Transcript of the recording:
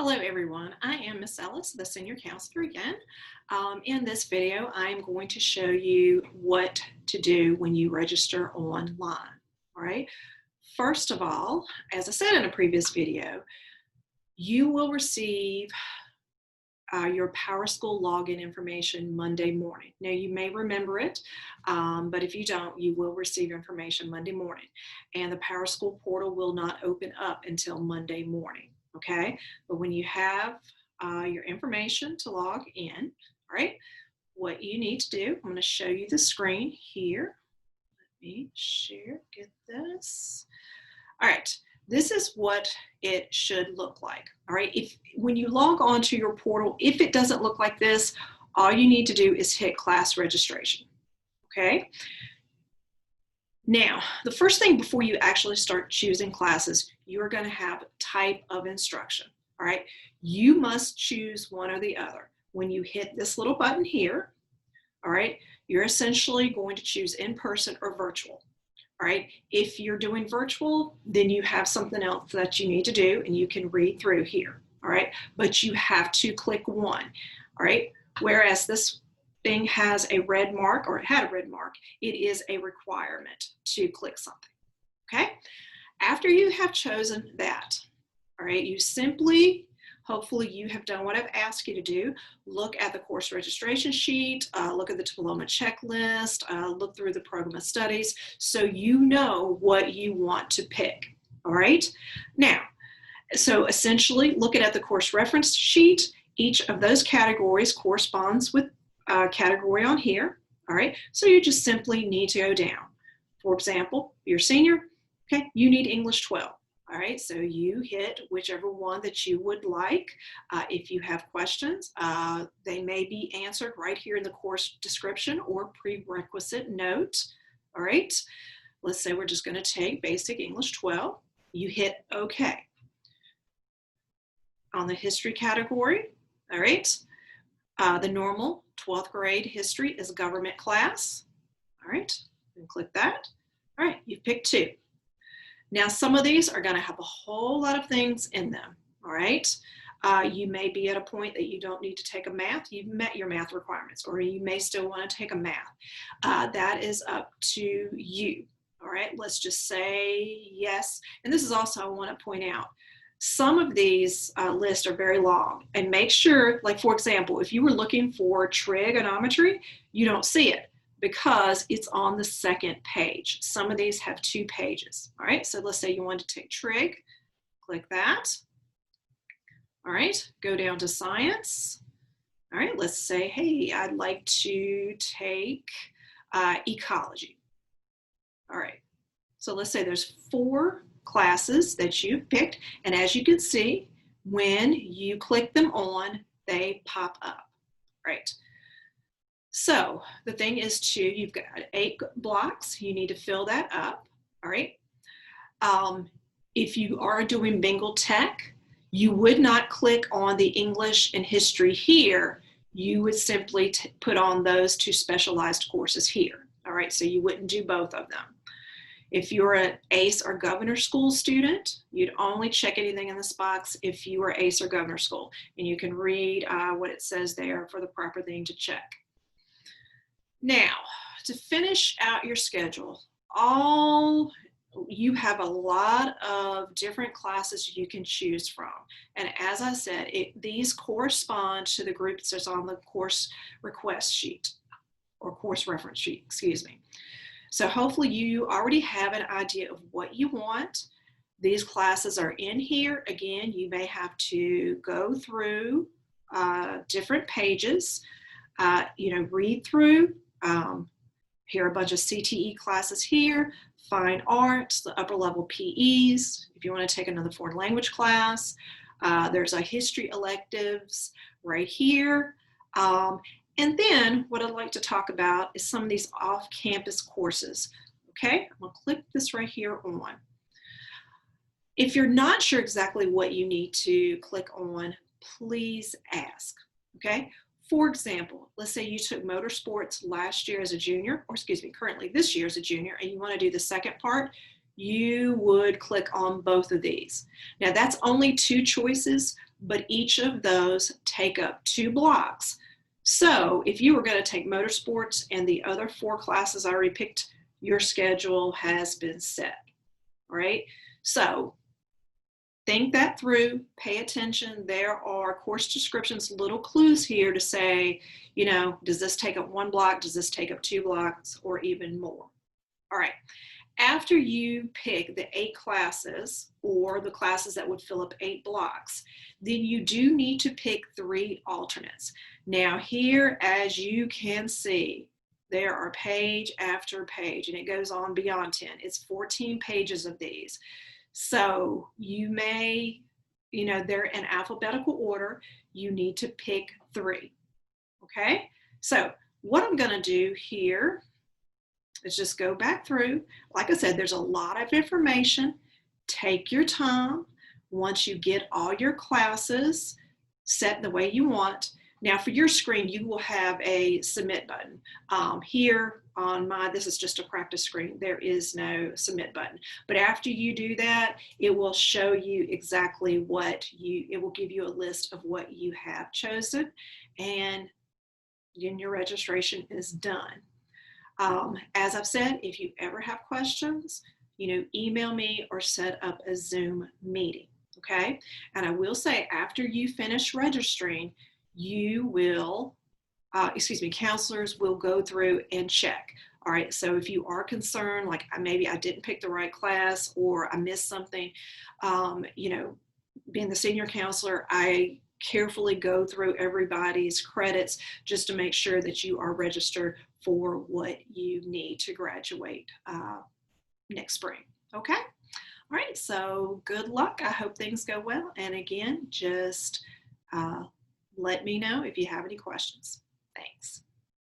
Hello everyone, I am Miss Ellis, the Senior Counselor again. In this video, I'm going to show you what to do when you register online, all right? First of all, as I said in a previous video, you will receive your PowerSchool login information Monday morning. Now you may remember it, but if you don't, you will receive information Monday morning. And the PowerSchool portal will not open up until Monday morning, okay? But when you have your information to log in, all right, what you need to do, I'm going to show you the screen here. Let me share, get this. All right. This is what it should look like, all right? When you log on to your portal, if it doesn't look like this, all you need to do is hit class registration, okay? Now, the first thing before you actually start choosing classes, you're gonna have type of instruction, all right? You must choose one or the other. When you hit this little button here, all right, you're essentially going to choose in-person or virtual. All right, if you're doing virtual, then you have something else that you need to do and you can read through here, all right? But you have to click one, all right? Whereas this thing has a red mark, or it had a red mark, it is a requirement to click something, okay? After you have chosen that, all right, you simply, hopefully you have done what I've asked you to do. Look at the course registration sheet, look at the diploma checklist, look through the program of studies so you know what you want to pick, all right? Now, so essentially looking at the course reference sheet, each of those categories corresponds with a category on here, all right? So you just simply need to go down. For example, you're senior, okay, you need English 12. All right, so you hit whichever one that you would like. If you have questions, they may be answered right here in the course description or prerequisite note. All right, let's say we're just going to take Basic English 12. You hit OK. On the history category, all right, the normal 12th grade history is a government class. All right, and click that. All right, you've picked two. Now, some of these are going to have a whole lot of things in them, all right? You may be at a point that you don't need to take a math. You've met your math requirements, or you may still want to take a math. That is up to you, all right? Let's just say yes. And this is also, I want to point out, some of these lists are very long. And make sure, like for example, if you were looking for trigonometry, you don't see it, because it's on the second page. Some of these have 2 pages, all right? So let's say you want to take trig, click that. All right, go down to science. All right, let's say, hey, I'd like to take ecology. All right, so let's say there's 4 classes that you've picked, and as you can see, when you click them on, they pop up, right? So the thing is you've got 8 blocks, you need to fill that up, all right? If you are doing Bengal Tech, you would not click on the English and history here, you would simply put on those 2 specialized courses here, all right? So you wouldn't do both of them. If you're an ACE or Governor School student, you'd only check anything in this box if you are ACE or Governor School, and you can read what it says there for the proper thing to check. Now, to finish out your schedule, you have a lot of different classes you can choose from. And as I said, these correspond to the groups that's on the course request sheet, or course reference sheet, excuse me. So hopefully you already have an idea of what you want. These classes are in here. Again, you may have to go through different pages, read through. Here are a bunch of CTE classes here, fine arts, the upper level PEs, if you want to take another foreign language class. There's a history electives right here. And then what I'd like to talk about is some of these off-campus courses. Okay, I'm going to click this right here on. If you're not sure exactly what you need to click on, please ask, okay? For example, let's say you took motorsports last year as a junior, or excuse me, currently this year as a junior, and you want to do the second part, you would click on both of these. Now that's only 2 choices, but each of those take up 2 blocks. So if you were going to take motorsports and the other 4 classes I already picked, your schedule has been set. All right. So think that through, pay attention. There are course descriptions, little clues here to say, you know, does this take up 1 block? Does this take up 2 blocks or even more? All right. After you pick the 8 classes or the classes that would fill up 8 blocks, then you do need to pick 3 alternates. Now here, as you can see, there are page after page, and it goes on beyond 10. It's 14 pages of these. So you may, you know, they're in alphabetical order. You need to pick 3, okay? So what I'm gonna do here is just go back through. Like I said, there's a lot of information. Take your time. Once you get all your classes set the way you want. Now for your screen, you will have a submit button. Here on this is just a practice screen. There is no submit button. But after you do that, it will show you exactly it will give you a list of what you have chosen, and then your registration is done. As I've said, if you ever have questions, you know, email me or set up a Zoom meeting, okay? And I will say, after you finish registering, you will, counselors will go through and check. All right, so if you are concerned, like maybe I didn't pick the right class or I missed something, you know, being the senior counselor, I carefully go through everybody's credits just to make sure that you are registered for what you need to graduate next spring. Okay? All right, so good luck. I hope things go well. And again, just let me know if you have any questions. Thanks.